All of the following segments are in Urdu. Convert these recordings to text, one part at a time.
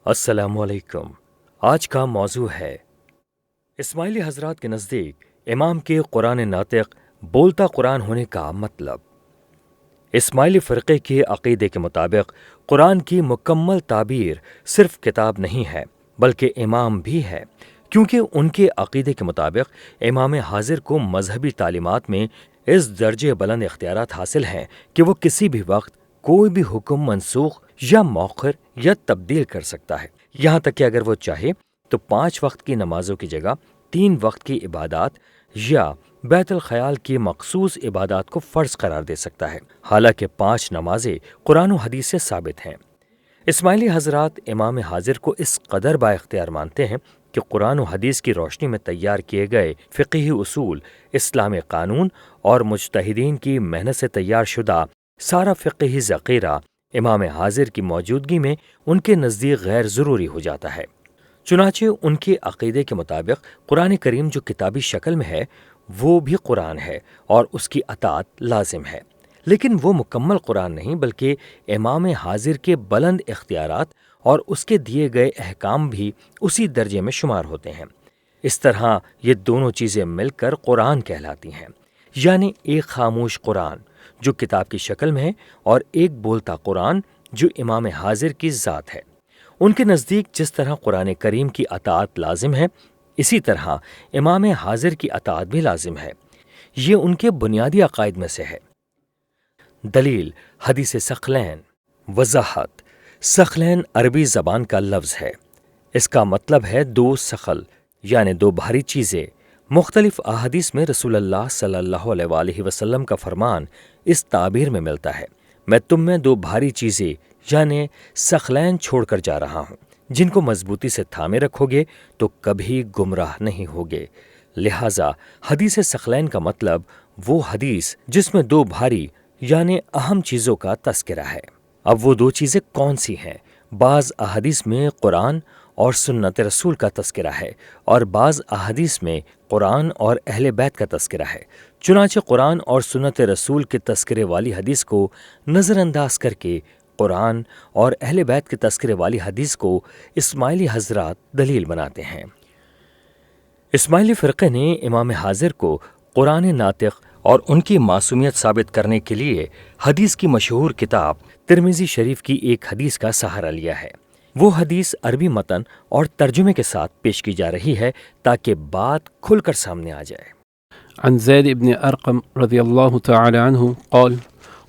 السلام علیکم۔ آج کا موضوع ہے اسماعیلی حضرات کے نزدیک امام کے قرآن ناطق بولتا قرآن ہونے کا مطلب۔ اسماعیلی فرقے کے عقیدے کے مطابق قرآن کی مکمل تعبیر صرف کتاب نہیں ہے بلکہ امام بھی ہے، کیونکہ ان کے عقیدے کے مطابق امام حاضر کو مذہبی تعلیمات میں اس درجے بلند اختیارات حاصل ہیں کہ وہ کسی بھی وقت کوئی بھی حکم منسوخ یا مؤخر یا تبدیل کر سکتا ہے، یہاں تک کہ اگر وہ چاہے تو 5 وقت کی نمازوں کی جگہ 3 وقت کی عبادات یا بیت الخیال کی مخصوص عبادات کو فرض قرار دے سکتا ہے، حالانکہ 5 نمازیں قرآن و حدیث سے ثابت ہیں۔ اسماعیلی حضرات امام حاضر کو اس قدر با اختیار مانتے ہیں کہ قرآن و حدیث کی روشنی میں تیار کیے گئے فقہی اصول، اسلامی قانون اور مجتہدین کی محنت سے تیار شدہ سارا فقہی ذخیرہ امام حاضر کی موجودگی میں ان کے نزدیک غیر ضروری ہو جاتا ہے۔ چنانچہ ان کے عقیدے کے مطابق قرآن کریم جو کتابی شکل میں ہے وہ بھی قرآن ہے اور اس کی اطاعت لازم ہے، لیکن وہ مکمل قرآن نہیں بلکہ امام حاضر کے بلند اختیارات اور اس کے دیے گئے احکام بھی اسی درجے میں شمار ہوتے ہیں۔ اس طرح یہ دونوں چیزیں مل کر قرآن کہلاتی ہیں، یعنی ایک خاموش قرآن جو کتاب کی شکل میں ہے اور ایک بولتا قرآن جو امام حاضر کی ذات ہے۔ ان کے نزدیک جس طرح قرآن کریم کی اطاعت لازم ہے، اسی طرح امام حاضر کی اطاعت بھی لازم ہے۔ یہ ان کے بنیادی عقائد میں سے ہے۔ دلیل حدیث ثقلین۔ وضاحت: ثقلین عربی زبان کا لفظ ہے، اس کا مطلب ہے 2 ثقل، یعنی 2 بھاری چیزیں۔ مختلف احادیث میں رسول اللہ صلی اللہ علیہ وآلہ وسلم کا فرمان اس تعبیر میں ملتا ہے، میں تم میں 2 بھاری چیزیں یعنی ثقلین چھوڑ کر جا رہا ہوں، جن کو مضبوطی سے تھامے رکھو گے تو کبھی گمراہ نہیں ہوگے۔ لہٰذا حدیث ثقلین کا مطلب وہ حدیث جس میں 2 بھاری یعنی اہم چیزوں کا تذکرہ ہے۔ اب وہ 2 چیزیں کون سی ہیں؟ بعض احادیث میں قرآن اور سنت رسول کا تذکرہ ہے اور بعض احادیث میں قرآن اور اہل بیت کا تذکرہ ہے۔ چنانچہ قرآن اور سنت رسول کے تذکرے والی حدیث کو نظر انداز کر کے قرآن اور اہل بیت کے تذکرے والی حدیث کو اسماعیلی حضرات دلیل بناتے ہیں۔ اسماعیلی فرقے نے امام حاضر کو قرآن ناطق اور ان کی معصومیت ثابت کرنے کے لیے حدیث کی مشہور کتاب ترمذی شریف کی ایک حدیث کا سہارا لیا ہے۔ وہ حدیث عربی متن اور ترجمے کے ساتھ پیش کی جا رہی ہے تاکہ بات کھل کر سامنے آ جائے۔ عن زید بن ارقم رضی اللہ تعالی عنہ قال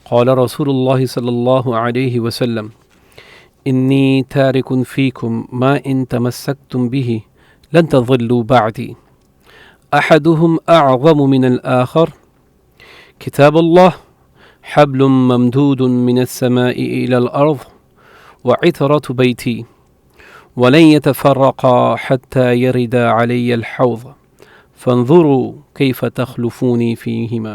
قال رسول اللہ صلی اللہ علیہ وسلم انی تارک فیکم ما ان تمسکتم به لن تضلوا بعدی احدهم اعظم من الآخر کتاب اللہ حبل ممدود من السماء الى الارض وعترة بیتی ولن يتفرقا حتى يرد علی الحوض فانظروا کیف تخلفونی فیہما۔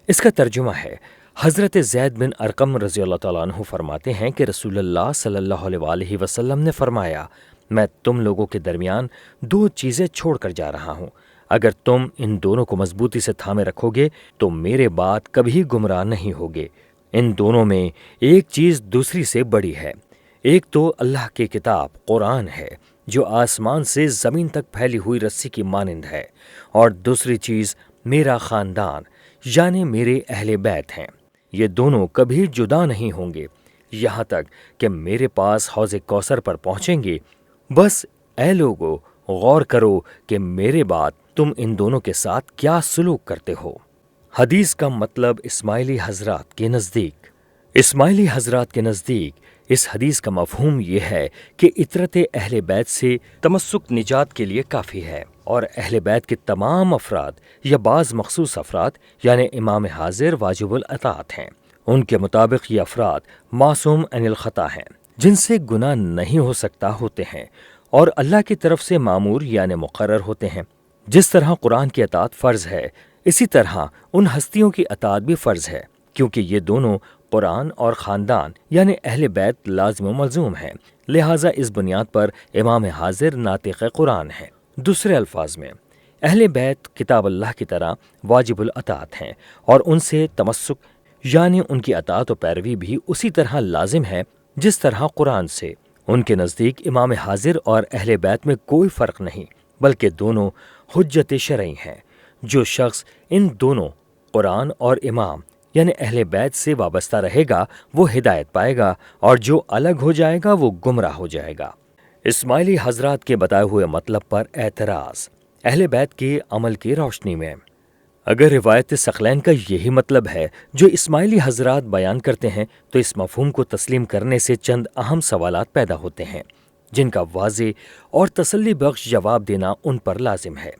اس کا ترجمہ ہے، حضرت زید بن ارقم رضی اللہ تعالیٰ عنہ فرماتے ہیں کہ رسول اللہ صلی اللہ علیہ وآلہ وسلم نے فرمایا، میں تم لوگوں کے درمیان 2 چیزیں چھوڑ کر جا رہا ہوں، اگر تم ان دونوں کو مضبوطی سے تھامے رکھو گے تو میرے بعد کبھی گمراہ نہیں ہوگے۔ ان دونوں میں ایک چیز دوسری سے بڑی ہے، ایک تو اللہ کی کتاب قرآن ہے جو آسمان سے زمین تک پھیلی ہوئی رسی کی مانند ہے، اور دوسری چیز میرا خاندان یعنی میرے اہل بیت ہیں۔ یہ دونوں کبھی جدا نہیں ہوں گے یہاں تک کہ میرے پاس حوض کوثر پر پہنچیں گے۔ بس اے لوگو، غور کرو کہ میرے بعد تم ان دونوں کے ساتھ کیا سلوک کرتے ہو۔ حدیث کا مطلب اسماعیلی حضرات کے نزدیک اس حدیث کا مفہوم یہ ہے کہ اطرت اہل بیت سے تمسک نجات کے لیے کافی ہے، اور اہل بیت کے تمام افراد یا بعض مخصوص افراد یعنی امام حاضر واجب الاطاعت ہیں۔ ان کے مطابق یہ افراد معصوم عن الخطا ہیں، جن سے گناہ نہیں ہو سکتا ہوتے ہیں، اور اللہ کی طرف سے معمور یعنی مقرر ہوتے ہیں۔ جس طرح قرآن کی اطاعت فرض ہے، اسی طرح ان ہستیوں کی اطاعت بھی فرض ہے، کیونکہ یہ دونوں قرآن اور خاندان یعنی اہل بیت لازم و ملزوم ہیں، لہٰذا اس بنیاد پر امام حاضر ناطق قرآن ہیں۔ دوسرے الفاظ میں اہل بیت کتاب اللہ کی طرح واجب الاطاعت ہیں، اور ان سے تمسک یعنی ان کی اطاعت و پیروی بھی اسی طرح لازم ہے جس طرح قرآن سے ان کے نزدیک امام حاضر اور اہل بیت میں کوئی فرق نہیں، بلکہ دونوں حجت شرعی ہیں۔ جو شخص ان دونوں قرآن اور امام یعنی اہل بیت سے وابستہ رہے گا وہ ہدایت پائے گا، اور جو الگ ہو جائے گا وہ گمراہ ہو جائے گا۔ اسماعیلی حضرات کے بتائے ہوئے مطلب پر اعتراض اہل بیت کے عمل کی روشنی میں۔ اگر روایت ثقلین کا یہی مطلب ہے جو اسماعیلی حضرات بیان کرتے ہیں تو اس مفہوم کو تسلیم کرنے سے چند اہم سوالات پیدا ہوتے ہیں جن کا واضح اور تسلی بخش جواب دینا ان پر لازم ہے۔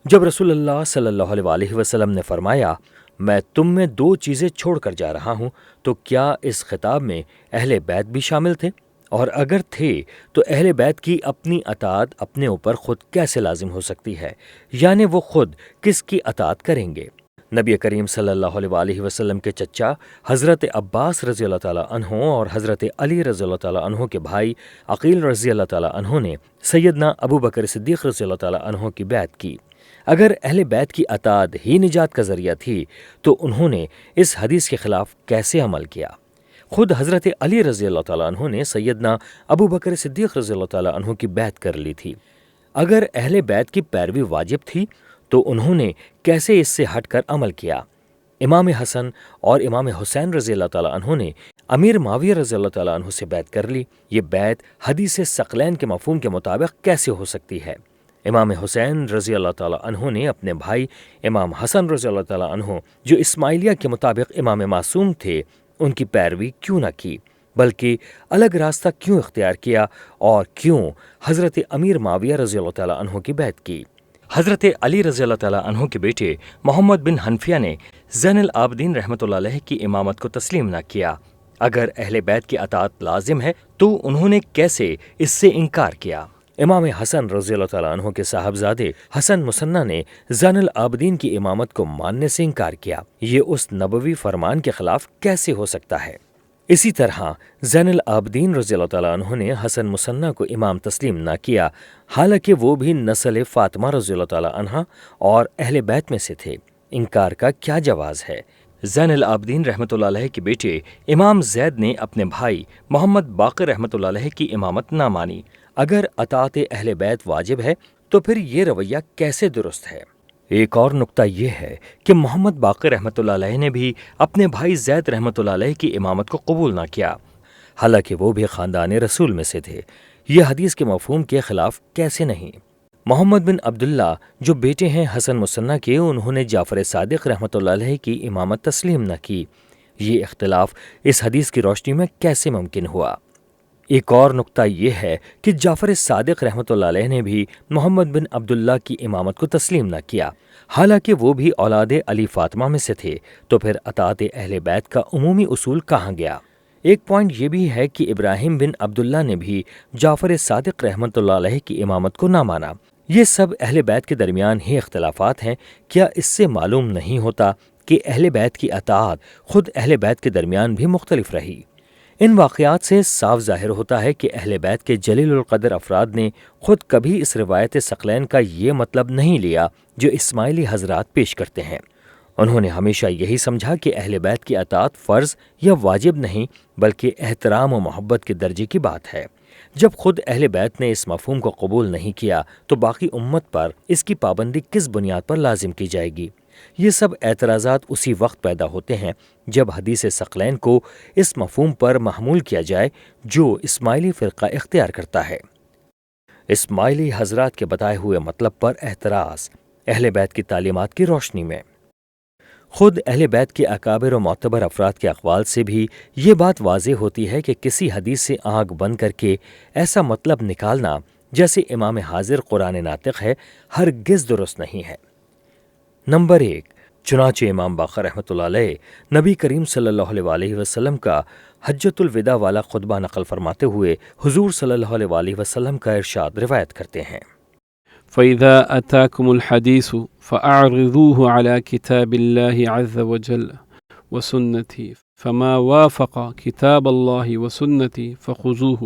جب رسول اللہ صلی اللہ علیہ وسلم نے فرمایا میں تم میں دو چیزیں چھوڑ کر جا رہا ہوں، تو کیا اس خطاب میں اہل بیت بھی شامل تھے؟ اور اگر تھے تو اہل بیت کی اپنی اطاعت اپنے اوپر خود کیسے لازم ہو سکتی ہے؟ یعنی وہ خود کس کی اطاعت کریں گے؟ نبی کریم صلی اللہ علیہ وسلم کے چچا حضرت عباس رضی اللہ تعالیٰ عنہ اور حضرت علی رضی اللہ تعالیٰ عنہ کے بھائی عقیل رضی اللہ تعالیٰ عنہ نے سیدنا ابو بکر صدیق رضی اللہ تعالیٰ عنہ کی بیعت کی۔ اگر اہل بیت کی اطاعت ہی نجات کا ذریعہ تھی تو انہوں نے اس حدیث کے خلاف کیسے عمل کیا؟ خود حضرت علی رضی اللہ تعالیٰ عنہ نے سیدنا ابو بکر صدیق رضی اللہ تعالیٰ عنہ کی بیعت کر لی تھی۔ اگر اہل بیت کی پیروی واجب تھی تو انہوں نے کیسے اس سے ہٹ کر عمل کیا؟ امام حسن اور امام حسین رضی اللہ تعالیٰ عنہ نے امیر معاویہ رضی اللہ تعالیٰ عنہ سے بیعت کر لی۔ یہ بیعت حدیث ثقلین کے مفہوم کے مطابق کیسے ہو سکتی ہے؟ امام حسین رضی اللہ تعالیٰ عنہ نے اپنے بھائی امام حسن رضی اللہ تعالیٰ عنہ جو اسماعیلیہ کے مطابق امام معصوم تھے ان کی پیروی کیوں نہ کی، بلکہ الگ راستہ کیوں اختیار کیا، اور کیوں حضرت امیر معاویہ رضی اللہ تعالیٰ عنہ کی بیعت کی؟ حضرت علی رضی اللہ تعالیٰ عنہ کے بیٹے محمد بن حنفیہ نے زین العابدین رحمۃ اللہ علیہ کی امامت کو تسلیم نہ کیا۔ اگر اہل بیت کی اطاعت لازم ہے تو انہوں نے کیسے اس سے انکار کیا؟ امام حسن رضی اللہ تعالیٰ عنہ کے صاحبزادے حسن مصنع نے زین العابدین کی امامت کو ماننے سے انکار کیا۔ یہ اس نبوی فرمان کے خلاف کیسے ہو سکتا ہے؟ اسی طرح زین العابدین رضی اللہ تعالیٰ عنہ نے حسن مصنع کو امام تسلیم نہ کیا، حالانکہ وہ بھی نسل فاطمہ رضی اللہ تعالیٰ عنہ اور اہل بیت میں سے تھے۔ انکار کا کیا جواز ہے؟ زین العابدین رحمۃ اللہ علیہ کے بیٹے امام زید نے اپنے بھائی محمد باقر رحمۃ اللہ علیہ کی امامت نہ مانی۔ اگر اطاعت اہل بیت واجب ہے تو پھر یہ رویہ کیسے درست ہے؟ ایک اور نقطہ یہ ہے کہ محمد باقر رحمۃ اللہ علیہ نے بھی اپنے بھائی زید رحمۃ اللہ علیہ کی امامت کو قبول نہ کیا، حالانکہ وہ بھی خاندان رسول میں سے تھے۔ یہ حدیث کے مفہوم کے خلاف کیسے نہیں؟ محمد بن عبداللہ جو بیٹے ہیں حسن مصنع کے، انہوں نے جعفر صادق رحمۃ اللہ علیہ کی امامت تسلیم نہ کی۔ یہ اختلاف اس حدیث کی روشنی میں کیسے ممکن ہوا؟ ایک اور نقطہ یہ ہے کہ جعفر صادق رحمۃ اللہ علیہ نے بھی محمد بن عبداللہ کی امامت کو تسلیم نہ کیا، حالانکہ وہ بھی اولاد علی فاطمہ میں سے تھے۔ تو پھر اطاعت اہل بیت کا عمومی اصول کہاں گیا؟ ایک پوائنٹ یہ بھی ہے کہ ابراہیم بن عبداللہ نے بھی جعفر صادق رحمۃ اللہ علیہ کی امامت کو نہ مانا۔ یہ سب اہل بیت کے درمیان ہی اختلافات ہیں۔ کیا اس سے معلوم نہیں ہوتا کہ اہل بیت کی اطاعت خود اہل بیت کے درمیان بھی مختلف رہی؟ ان واقعات سے صاف ظاہر ہوتا ہے کہ اہل بیت کے جلیل القدر افراد نے خود کبھی اس روایت ثقلین کا یہ مطلب نہیں لیا جو اسماعیلی حضرات پیش کرتے ہیں۔ انہوں نے ہمیشہ یہی سمجھا کہ اہل بیت کی اطاعت فرض یا واجب نہیں بلکہ احترام و محبت کے درجے کی بات ہے۔ جب خود اہل بیت نے اس مفہوم کو قبول نہیں کیا تو باقی امت پر اس کی پابندی کس بنیاد پر لازم کی جائے گی؟ یہ سب اعتراضات اسی وقت پیدا ہوتے ہیں جب حدیث ثقلین کو اس مفہوم پر محمول کیا جائے جو اسماعیلی فرقہ اختیار کرتا ہے۔ اسماعیلی حضرات کے بتائے ہوئے مطلب پر اعتراض اہل بیت کی تعلیمات کی روشنی میں۔ خود اہل بیت کے اکابر و معتبر افراد کے اقوال سے بھی یہ بات واضح ہوتی ہے کہ کسی حدیث سے آنکھ بند کر کے ایسا مطلب نکالنا جیسے امام حاضر قرآن ناطق ہے ہرگز درست نہیں ہے۔ نمبر 1، چنانچہ امام باقر رحمۃ اللہ علیہ نبی کریم صلی اللہ علیہ وسلم کا حجۃ الوداع والا خطبہ نقل فرماتے ہوئے حضور صلی اللہ علیہ وسلم کا ارشاد روایت کرتے ہیں۔ فَإِذَا أَتَاكُمُ الْحَدِيثُ فَأَعْرِضُوهُ عَلَى كِتَابِ اللَّهِ عَزَّ وَجَلَّ وَسُنَّتِهِ فَمَا وَافَقَ كِتَابَ اللَّهِ وَسُنَّتِهِ فَخُذُوهُ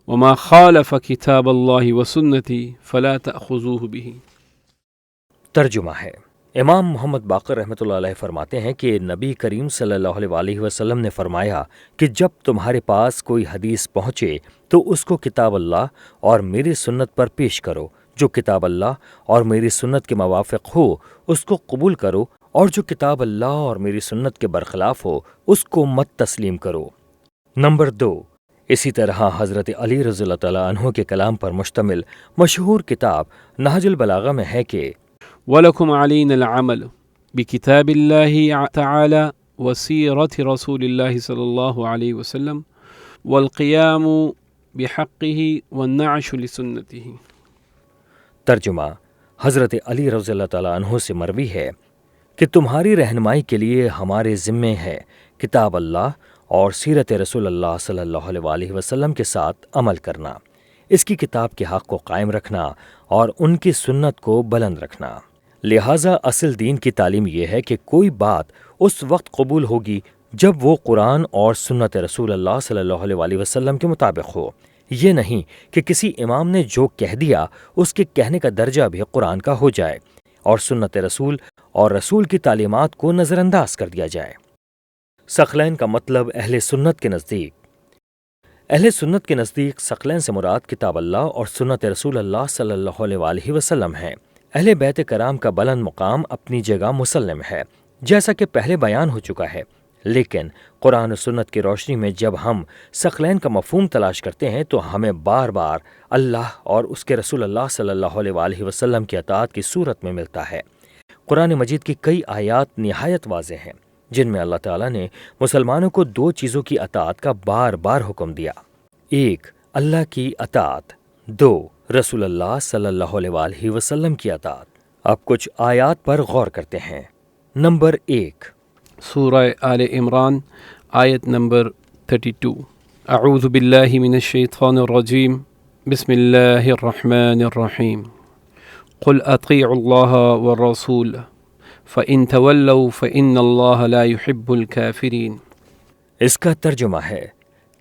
وَمَا خَالَفَ كِتَابَ اللَّهِ وَسُنَّتِهِ فَلَا تَأْخُذُوهُ بِهِ۔ ترجمہ ہے، امام محمد باقر رحمۃ اللہ علیہ فرماتے ہیں کہ نبی کریم صلی اللہ علیہ وسلم نے فرمایا کہ جب تمہارے پاس کوئی حدیث پہنچے تو اس کو کتاب اللہ اور میری سنت پر پیش کرو، جو کتاب اللہ اور میری سنت کے موافق ہو اس کو قبول کرو، اور جو کتاب اللہ اور میری سنت کے برخلاف ہو اس کو مت تسلیم کرو۔ نمبر 2، اسی طرح حضرت علی رضی اللہ تعالیٰ عنہ کے کلام پر مشتمل مشہور کتاب نہج البلاغہ میں ہے کہ وَلَكُمْ عَلَيْنَا الْعَمَلُ بِكِتَابِ اللَّهِ تَعَالَى وَسِيرَةِ رَسُولِ اللَّهِ صلی اللہ علیہ وسلم وَالْقِيَامُ بِحَقِّهِ وَالنَّعْشُ لِسُنَّتِهِ۔ ترجمہ، حضرت علی رضی اللہ تعالیٰ عنہ سے مروی ہے کہ تمہاری رہنمائی کے لیے ہمارے ذمے ہے کتاب اللہ اور سیرت رسول اللہ صلی اللہ علیہ وسلم کے ساتھ عمل کرنا، اس کی کتاب کے حق کو قائم رکھنا اور ان کی سنت کو بلند رکھنا۔ لہٰذا اصل دین کی تعلیم یہ ہے کہ کوئی بات اس وقت قبول ہوگی جب وہ قرآن اور سنت رسول اللہ صلی اللہ علیہ وسلم کے مطابق ہو، یہ نہیں کہ کسی امام نے جو کہہ دیا اس کے کہنے کا درجہ بھی قرآن کا ہو جائے اور سنت رسول اور رسول کی تعلیمات کو نظر انداز کر دیا جائے۔ ثقلین کا مطلب اہل سنت کے نزدیک۔ اہل سنت کے نزدیک ثقلین سے مراد کتاب اللہ اور سنت رسول اللہ صلی اللہ علیہ وسلم ہیں۔ اہل بیت کرام کا بلند مقام اپنی جگہ مسلم ہے، جیسا کہ پہلے بیان ہو چکا ہے، لیکن قرآن و سنت کی روشنی میں جب ہم ثقلین کا مفہوم تلاش کرتے ہیں تو ہمیں بار بار اللہ اور اس کے رسول اللہ صلی اللہ علیہ وسلم کی اطاعت کی صورت میں ملتا ہے۔ قرآن مجید کی کئی آیات نہایت واضح ہیں جن میں اللہ تعالیٰ نے مسلمانوں کو 2 چیزوں کی اطاعت کا بار بار حکم دیا: 1 اللہ کی اطاعت، 2 رسول اللہ صلی اللہ علیہ وسلم کی اطاعت۔ اب کچھ آیات پر غور کرتے ہیں۔ نمبر 1، سورہ آل عمران آیت نمبر 32۔ اعوذ باللہ من الشیطان الرجیم، بسم اللہ الرحمن الرحیم۔ قل اطیعوا اللہ والرسول فإن تولوا فإن اللہ لا يحب الكافرین۔ اس کا ترجمہ ہے،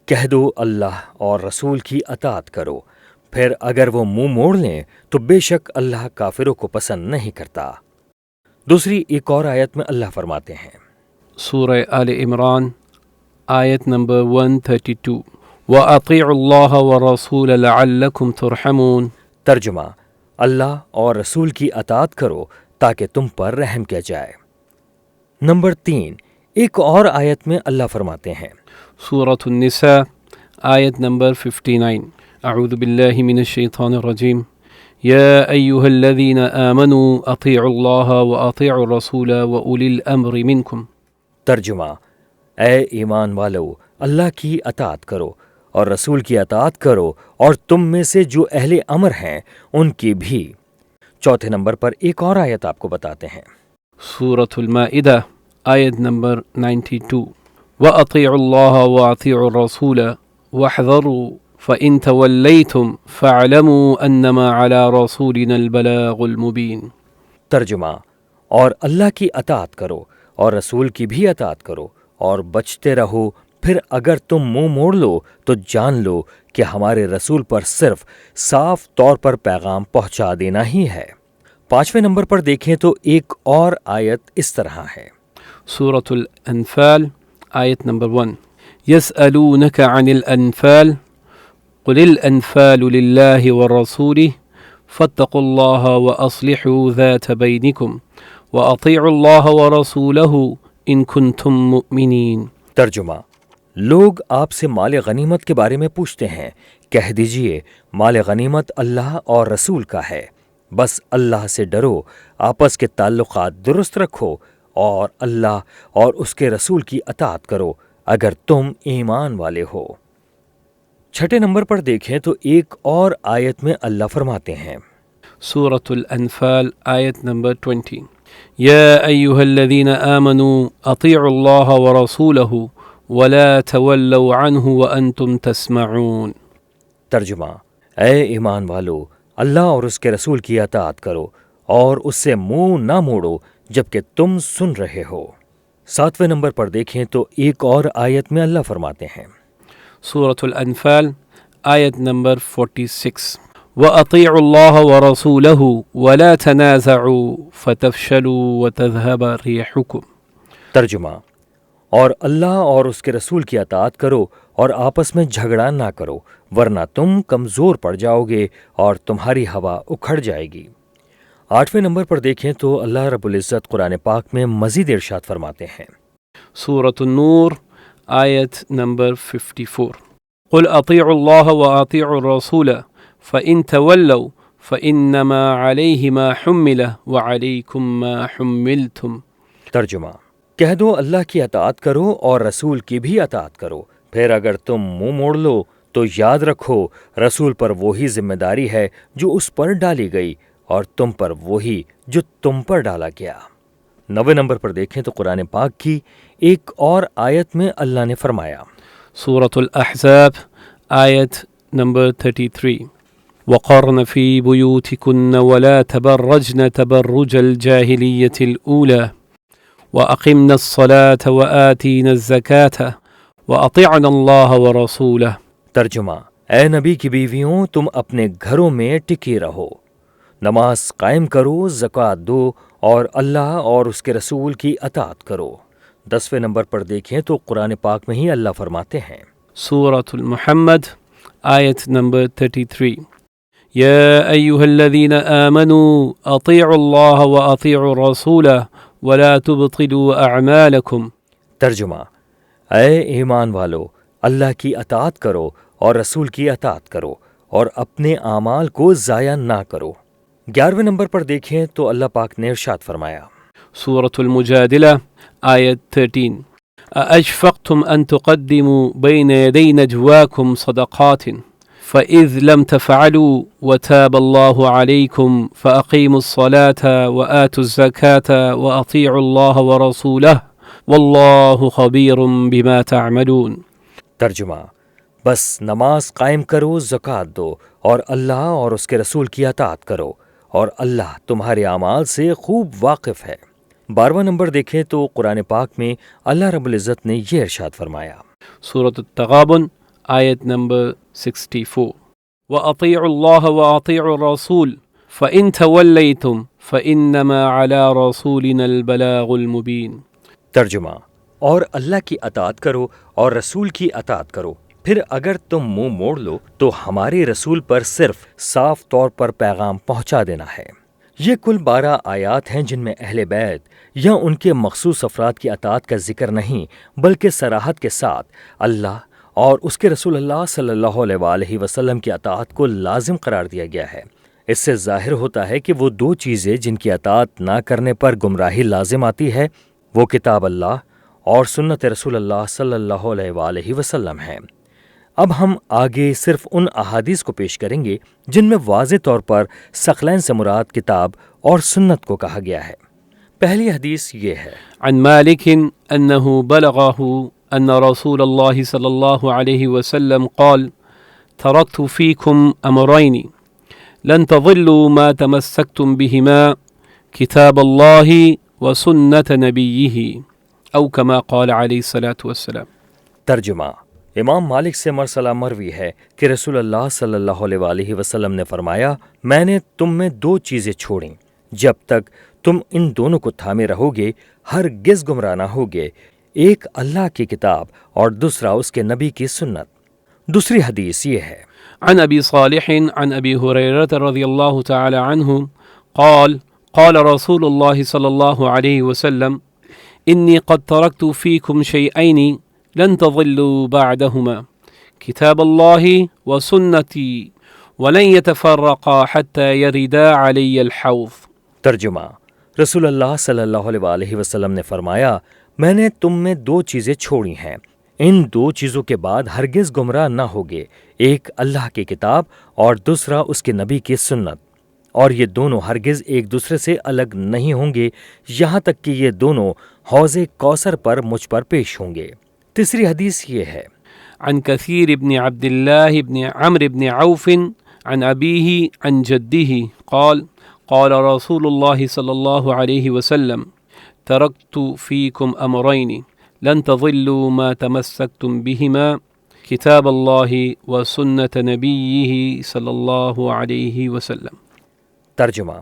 کہہ دو اللہ اور رسول کی اطاعت کرو، پھر اگر وہ منہ موڑ لیں تو بے شک اللہ کافروں کو پسند نہیں کرتا۔ دوسری ایک اور آیت میں اللہ فرماتے ہیں، سورہ آل عمران آیت نمبر 132۔ وَأَطِيعُوا اللَّهَ وَالرَّسُولَ لَعَلَّكُمْ تُرْحَمُونَ۔ ترجمہ، اللہ اور رسول کی اطاعت کرو تاکہ تم پر رحم کیا جائے۔ نمبر 3، ایک اور آیت میں اللہ فرماتے ہیں، سورة النساء آیت نمبر 59۔ اعوذ باللہ من الشیطان الرجیم، یا ایہا الذین آمنوا اطیعوا اللہ واطیعوا الرسول واولی الامر منکم۔ ترجمہ، اے ایمان والو، اللہ کی اطاعت کرو اور رسول کی اطاعت کرو اور تم میں سے جو اہل امر ہیں ان کی بھی۔ چوتھے نمبر پر ایک اور آیت آپ کو بتاتے ہیں، سورة المائدہ آیت نمبر 92۔ وَأَطِيعُوا اللَّهَ وَأَطِيعُوا الرَّسُولَ وَاحْذَرُوا فَإِن تَوَلَّيْتُمْ فَاعْلَمُوا أَنَّمَا عَلَى رَسُولِنَا الْبَلَاغُ الْمُبِينُ۔ ترجمہ، اور اللہ کی اطاعت کرو اور رسول کی بھی اطاعت کرو اور بچتے رہو، پھر اگر تم منہ موڑ لو تو جان لو کہ ہمارے رسول پر صرف صاف طور پر پیغام پہنچا دینا ہی ہے۔ 5ویں نمبر پر دیکھیں تو ایک اور آیت اس طرح ہے، سورة الانفال آیت نمبر 1۔ يسألونك عن الانفال قل الانفال لله ورسوله فاتقوا الله واصلحوا ذات بينكم واطيعوا الله ورسوله ان كنتم مؤمنين۔ ترجمہ، لوگ آپ سے مال غنیمت کے بارے میں پوچھتے ہیں، کہہ دیجئے مال غنیمت اللہ اور رسول کا ہے، بس اللہ سے ڈرو، آپس کے تعلقات درست رکھو اور اللہ اور اس کے رسول کی اطاعت کرو اگر تم ایمان والے ہو۔ 6 نمبر پر دیکھیں تو ایک اور آیت میں اللہ فرماتے ہیں، سورة الانفال آیت نمبر 20۔ یا ایہا الذین آمنوا اطیعوا اللہ ورسولہ ولا تولوا عنہ وانتم تسمعون۔ ترجمہ، اے ایمان والو، اللہ اور اس کے رسول کی اطاعت کرو اور اس سے منہ نہ موڑو جبکہ تم سن رہے ہو۔ 7ویں نمبر پر دیکھیں تو ایک اور آیت میں اللہ فرماتے ہیں، سورة الانفال آیت نمبر 46۔ وأطيعوا الله ورسوله ولا تنازعوا فتفشلوا وتذهب ريحكم. ترجمہ، اور اللہ اور اس کے رسول کی اطاعت کرو اور آپس میں جھگڑا نہ کرو ورنہ تم کمزور پڑ جاؤ گے اور تمہاری ہوا اکھڑ جائے گی۔ 8ویں نمبر پر دیکھیں تو اللہ رب العزت قرآن پاک میں مزید ارشاد فرماتے ہیں۔ سورة النور آیت نمبر 54. قل اطیعوا اللہ واطیعوا الرسول فإن تولوا فإنما علیہ ما حمل وعلیکم ما حملتم. ترجمہ، کہہ دو اللہ کی اطاعت کرو اور رسول کی بھی اطاعت کرو، پھر اگر تم منہ موڑ لو تو یاد رکھو رسول پر وہی ذمہ داری ہے جو اس پر ڈالی گئی اور تم پر وہی جو تم پر ڈالا گیا۔ 9ویں نمبر پر دیکھیں تو قرآن پاک کی ایک اور آیت میں اللہ نے فرمایا۔ سورة الأحزاب آیت نمبر 33. وقرن في بيوتكن ولا تبرجن تبرج الجاهلية الأولى وأقمنا الصلاة وآتينا الزكاة وأطعنا الله ورسوله. ترجمہ، اے نبی کی بیویوں، تم اپنے گھروں میں ٹکی رہو، نماز قائم کرو، زکوٰۃ دو اور اللہ اور اس کے رسول کی اطاعت کرو۔ 10ویں نمبر پر دیکھیں تو قرآن پاک میں ہی اللہ فرماتے ہیں۔ سورة المحمد آیت نمبر 33. يا أيها الذين آمنوا أطيعوا الله وأطيعوا الرسول ولا تبطلوا أعمالكم. ترجمہ، اے ایمان والو، اللہ کی اطاعت کرو اور رسول کی اطاعت کرو اور اپنے اعمال کو ضائع نہ کرو۔ 11ویں نمبر پر دیکھیں تو اللہ پاک نے ارشاد فرمایا۔ سورة المجادلة آية 13. أأشفقتم أن تقدموا بين يدي نجواكم صدقات فإذ لم تفعلوا وتاب الله عليكم فأقيموا الصلاة وآتوا الزكاة وأطيعوا الله ورسوله والله خبير بما تعملون. ترجمہ، بس نماز قائم کرو، زکوٰۃ دو اور اللہ اور اس کے رسول کی اطاعت کرو اور اللہ تمہارے اعمال سے خوب واقف ہے۔ 12واں نمبر دیکھیں تو قرآن پاک میں اللہ رب العزت نے یہ ارشاد فرمایا۔ سورة التغابن آیت نمبر 64. وَأَطِيعُوا اللَّهَ وَأَطِيعُوا الرَّسُولَ فَإِن تَوَلَّيْتُمْ فَإِنَّمَا عَلَى رَسُولِنَا الْبَلَاغُ الْمُبِينُ. ترجمہ، اور اللہ کی اطاعت کرو اور رسول کی اطاعت کرو، پھر اگر تم منہ موڑ لو تو ہمارے رسول پر صرف صاف طور پر پیغام پہنچا دینا ہے۔ یہ کل 12 آیات ہیں جن میں اہل بیت یا ان کے مخصوص افراد کی اطاعت کا ذکر نہیں بلکہ صراحت کے ساتھ اللہ اور اس کے رسول اللہ صلی اللہ علیہ وآلہ وسلم کی اطاعت کو لازم قرار دیا گیا ہے۔ اس سے ظاہر ہوتا ہے کہ وہ 2 چیزیں جن کی اطاعت نہ کرنے پر گمراہی لازم آتی ہے وہ کتاب اللہ اور سنت رسول اللہ صلی اللہ علیہ وآلہ وسلم ہیں۔ اب ہم آگے صرف ان احادیث کو پیش کریں گے جن میں واضح طور پر ثقلین سے مراد کتاب اور سنت کو کہا گیا ہے۔ پہلی حدیث یہ ہے۔ عن مالك أنه بلغه أن رسول الله صلى الله عليه وسلم قال تركت فيكم أمرين لن تضلوا ما تمسكتم بهما كتاب الله وسنة نبيه أو كما قال عليه الصلاة والسلام. ترجمہ، امام مالک سے مرسلہ مروی ہے کہ رسول اللہ صلی اللہ علیہ وآلہ وسلم نے فرمایا، میں نے تم میں 2 چیزیں چھوڑیں، جب تک تم ان دونوں کو تھامے رہو گے ہرگز گمراہ نہ ہوگے، ایک اللہ کی کتاب اور دوسرا اس کے نبی کی سنت۔ دوسری حدیث یہ ہے۔ عن أبي صالح عن أبي هريرة رضي الله تعالى عنه قال قال رسول الله صلى الله عليه وسلم إني قد تركت فيكم شيئين لن تضلوا بعدهما كتاب الله وسنتي ولن يتفرقا حتى يردا علي الحوض. ترجمہ، رسول اللہ صلی اللہ علیہ وآلہ وسلم نے فرمایا، میں نے تم میں 2 چیزیں چھوڑی ہیں، ان 2 چیزوں کے بعد ہرگز گمراہ نہ ہوگے، ایک اللہ کی کتاب اور دوسرا اس کے نبی کی سنت، اور یہ دونوں ہرگز ایک دوسرے سے الگ نہیں ہوں گے یہاں تک کہ یہ دونوں حوض کوثر پر مجھ پر پیش ہوں گے۔ تیسری حدیث یہ ہے۔ عن كثير بن عبد الله بن عمرو بن عوف عن أبيه عن جده قال قال رسول الله صلى الله عليه وسلم تركت فيكم أمرين لن تضلوا ما تمسكتم بهما كتاب الله وسنة نبيه صلى الله عليه وسلم. ترجمہ: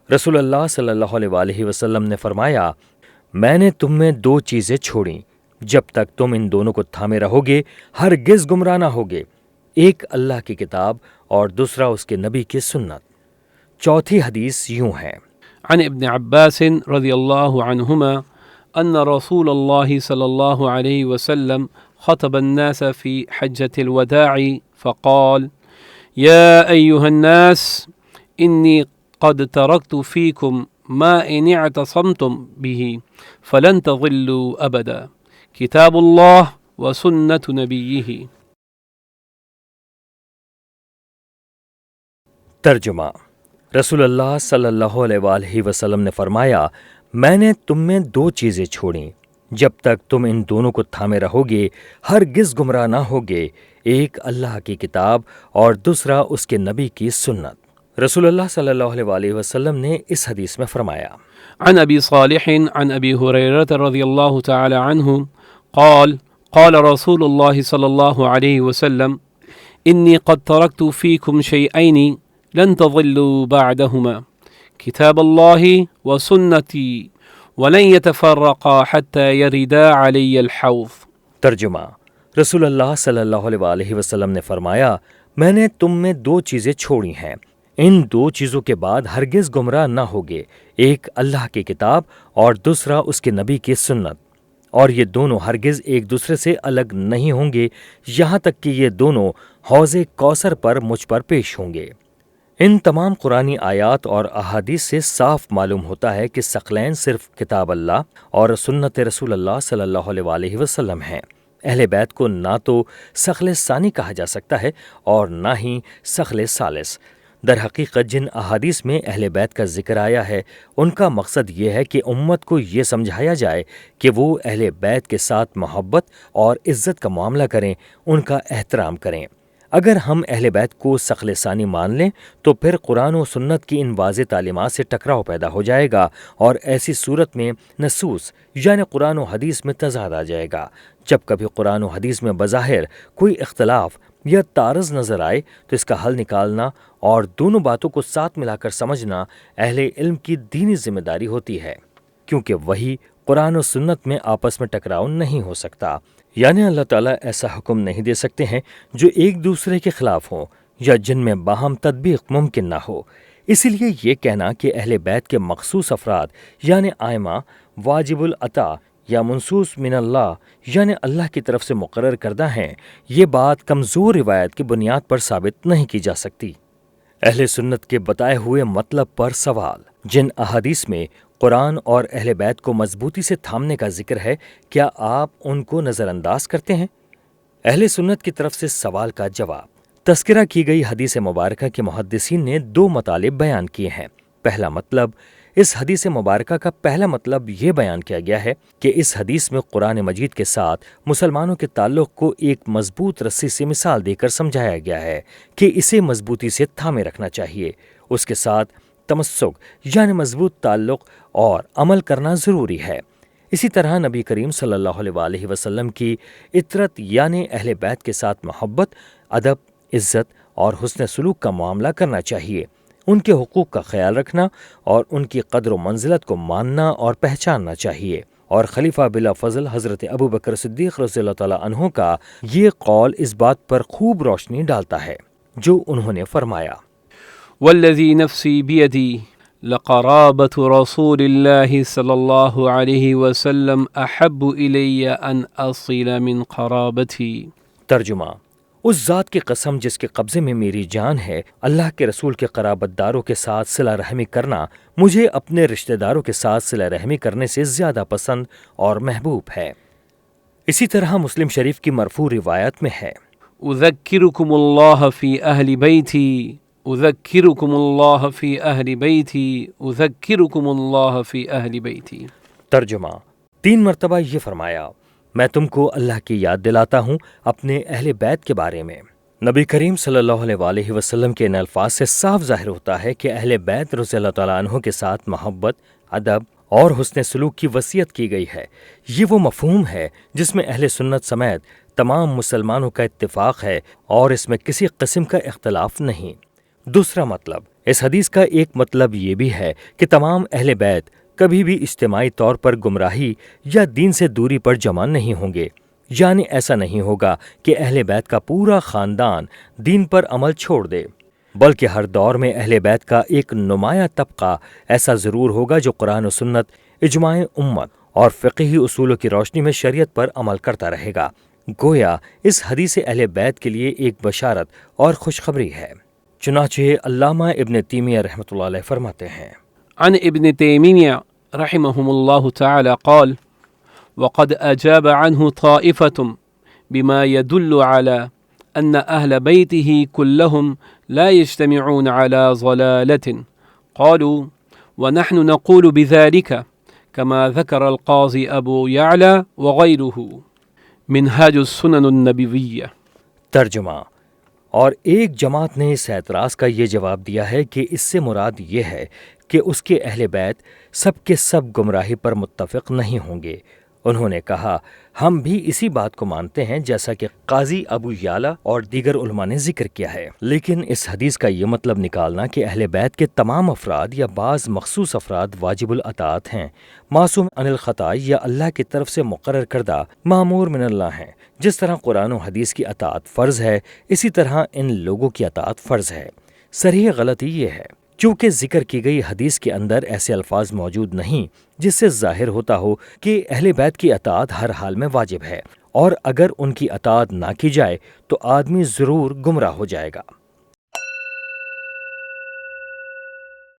رسول اللہ صلی اللہ علیہ وآلہ وسلم نے فرمایا، میں نے تم میں دو چیزیں چھوڑیں، جب تک تم ان دونوں کو تھامے رہو گے ہرگز گمراہ نہ ہوگے، ایک اللہ کی کتاب اور دوسرا اس کے نبی کی سنت۔ چوتھی حدیث یوں ہے: عن ابن عباس رضی اللہ عنہما أن رسول الله صلى الله عليه وسلم خطب الناس في حجة الوداع فقال: يا أيها الناس إني قد تركت فيكم ما إن اعتصمتم به فلن تضلوا أبدا كتاب الله وسنة نبيه. ترجمہ: رسول اللہ صلی اللہ علیہ وآلہ وسلم نے فرمایا، میں نے تم میں دو چیزیں چھوڑیں، جب تک تم ان دونوں کو تھامے رہو گے ہرگز گمراہ نہ ہوگے، ایک اللہ کی کتاب اور دوسرا اس کے نبی کی سنت۔ رسول اللہ صلی اللہ علیہ وآلہ وسلم نے اس حدیث میں فرمایا: عن أبي صالح عن أبي هريرة رضي الله تعالى عنه قال: قال رسول الله صلى الله عليه وسلم: إني قد تركت فيكم شيئين لن تضلوا بعدهما كتاب الله وسنتي ولن يتفرقا حتى يردا علي الحوض. ترجمہ: رسول اللہ صلی اللہ علیہ وآلہ وسلم نے فرمایا، میں نے تم میں دو چیزیں چھوڑی ہیں، ان دو چیزوں کے بعد ہرگز گمراہ نہ ہوگے، ایک اللہ کی کتاب اور دوسرا اس کے نبی کی سنت، اور یہ دونوں ہرگز ایک دوسرے سے الگ نہیں ہوں گے یہاں تک کہ یہ دونوں حوض کوثر پر مجھ پر پیش ہوں گے۔ ان تمام قرآنی آیات اور احادیث سے صاف معلوم ہوتا ہے کہ ثقلین صرف کتاب اللہ اور سنت رسول اللہ صلی اللہ علیہ وآلہ وسلم ہیں۔ اہل بیت کو نہ تو ثقل ثانی کہا جا سکتا ہے اور نہ ہی ثقل ثالث۔ در حقیقت جن احادیث میں اہل بیت کا ذکر آیا ہے ان کا مقصد یہ ہے کہ امت کو یہ سمجھایا جائے کہ وہ اہل بیت کے ساتھ محبت اور عزت کا معاملہ کریں، ان کا احترام کریں۔ اگر ہم اہل بیت کو ثقل ثانی مان لیں تو پھر قرآن و سنت کی ان واضح تعلیمات سے ٹکراؤ پیدا ہو جائے گا، اور ایسی صورت میں نصوص یعنی قرآن و حدیث میں تضاد آ جائے گا۔ جب کبھی قرآن و حدیث میں بظاہر کوئی اختلاف یا تعارض نظر آئے تو اس کا حل نکالنا اور دونوں باتوں کو ساتھ ملا کر سمجھنا اہل علم کی دینی ذمہ داری ہوتی ہے، کیونکہ وہی قرآن و سنت میں آپس میں ٹکراؤ نہیں ہو سکتا، یعنی اللہ تعالیٰ ایسا حکم نہیں دے سکتے ہیں جو ایک دوسرے کے خلاف ہوں یا جن میں باہم تطبیق ممکن نہ ہو۔ اسی لیے یہ کہنا کہ اہل بیت کے مخصوص افراد یعنی ائمہ واجب العطا یا منصوص من اللہ یعنی اللہ کی طرف سے مقرر کردہ ہیں، یہ بات کمزور روایت کی بنیاد پر ثابت نہیں کی جا سکتی۔ اہل سنت کے بتائے ہوئے مطلب پر سوال: جن احادیث میں قرآن اور اہل بیت کو مضبوطی سے تھامنے کا ذکر ہے، کیا آپ ان کو نظر انداز کرتے ہیں؟ اہل سنت کی طرف سے سوال کا جواب: تذکرہ کی گئی حدیث مبارکہ کے محدثین نے دو مطالب بیان کیے ہیں۔ پہلا مطلب، اس حدیث مبارکہ کا پہلا مطلب یہ بیان کیا گیا ہے کہ اس حدیث میں قرآن مجید کے ساتھ مسلمانوں کے تعلق کو ایک مضبوط رسی سے مثال دے کر سمجھایا گیا ہے کہ اسے مضبوطی سے تھامے رکھنا چاہیے، اس کے ساتھ تمسک یعنی مضبوط تعلق اور عمل کرنا ضروری ہے۔ اسی طرح نبی کریم صلی اللہ علیہ وآلہ وسلم کی اطرت یعنی اہل بیت کے ساتھ محبت، ادب، عزت اور حسن سلوک کا معاملہ کرنا چاہیے، ان کے حقوق کا خیال رکھنا اور ان کی قدر و منزلت کو ماننا اور پہچاننا چاہیے۔ اور خلیفہ بلا فضل حضرت ابو بکر صدیق رضی اللہ تعالیٰ عنہ کا یہ قول اس بات پر خوب روشنی ڈالتا ہے جو انہوں نے فرمایا: والذی نفسی بیدی لقرابة رسول اللہ صلی اللہ علیہ وسلم احب الی ان اصل من قرابتی. ترجمہ: اس ذات کی قسم جس کے قبضے میں میری جان ہے، اللہ کے رسول کے قرابت داروں کے ساتھ صلہ رحمی کرنا مجھے اپنے رشتہ داروں کے ساتھ صلہ رحمی کرنے سے زیادہ پسند اور محبوب ہے۔ اسی طرح مسلم شریف کی مرفوع روایت میں ہے: اذکرکم اللہ فی اہل بیتی، اذکرکم اللہ فی اہل بیتی، اذکرکم اللہ فی اہل بیتی. ترجمہ: 3 مرتبہ یہ فرمایا، میں تم کو اللہ کی یاد دلاتا ہوں اپنے اہل بیت کے بارے میں۔ نبی کریم صلی اللہ علیہ وآلہ وسلم کے ان الفاظ سے صاف ظاہر ہوتا ہے کہ اہل بیت رضی اللہ تعالیٰ عنہ کے ساتھ محبت، ادب اور حسن سلوک کی وصیت کی گئی ہے۔ یہ وہ مفہوم ہے جس میں اہل سنت سمیت تمام مسلمانوں کا اتفاق ہے اور اس میں کسی قسم کا اختلاف نہیں۔ دوسرا مطلب، اس حدیث کا ایک مطلب یہ بھی ہے کہ تمام اہل بیت کبھی بھی اجتماعی طور پر گمراہی یا دین سے دوری پر جمع نہیں ہوں گے، یعنی ایسا نہیں ہوگا کہ اہل بیت کا پورا خاندان دین پر عمل چھوڑ دے، بلکہ ہر دور میں اہل بیت کا ایک نمایاں طبقہ ایسا ضرور ہوگا جو قرآن و سنت، اجماع امت اور فقہی اصولوں کی روشنی میں شریعت پر عمل کرتا رہے گا۔ گویا اس حدیث اہل بیت کے لیے ایک بشارت اور خوشخبری ہے۔ چنانچہ علامہ ابن تیمیہ رحمۃ اللہ علیہ فرماتے ہیں، عن ابن تيمية رحمهم الله تعالى قال: وقد أجاب عنه طائفة بما يدل على أن أهل بيته كلهم لا يجتمعون على ضلالة، قالوا: ونحن نقول بذلك كما ذكر القاضي أبو يعلى وغيره منهاج السنن النبوية۔ ترجمہ، اور ایک جماعت نے اس اعتراض کا یہ جواب دیا ہے کہ اس سے مراد یہ ہے کہ اس کے اہل بیت سب کے سب گمراہی پر متفق نہیں ہوں گے۔ انہوں نے کہا، ہم بھی اسی بات کو مانتے ہیں جیسا کہ قاضی ابو یعلا اور دیگر علماء نے ذکر کیا ہے، لیکن اس حدیث کا یہ مطلب نکالنا کہ اہل بیت کے تمام افراد یا بعض مخصوص افراد واجب الاطاعت ہیں، معصوم عن الخطا یا اللہ کی طرف سے مقرر کردہ مامور من اللہ ہیں، جس طرح قرآن و حدیث کی اطاعت فرض ہے اسی طرح ان لوگوں کی اطاعت فرض ہے۔ صریح غلطی یہ ہے کیونکہ ذکر کی گئی حدیث کے اندر ایسے الفاظ موجود نہیں جس سے ظاہر ہوتا ہو کہ اہل بیت کی اطاعت ہر حال میں واجب ہے، اور اگر ان کی اطاعت نہ کی جائے تو آدمی ضرور گمراہ ہو جائے گا۔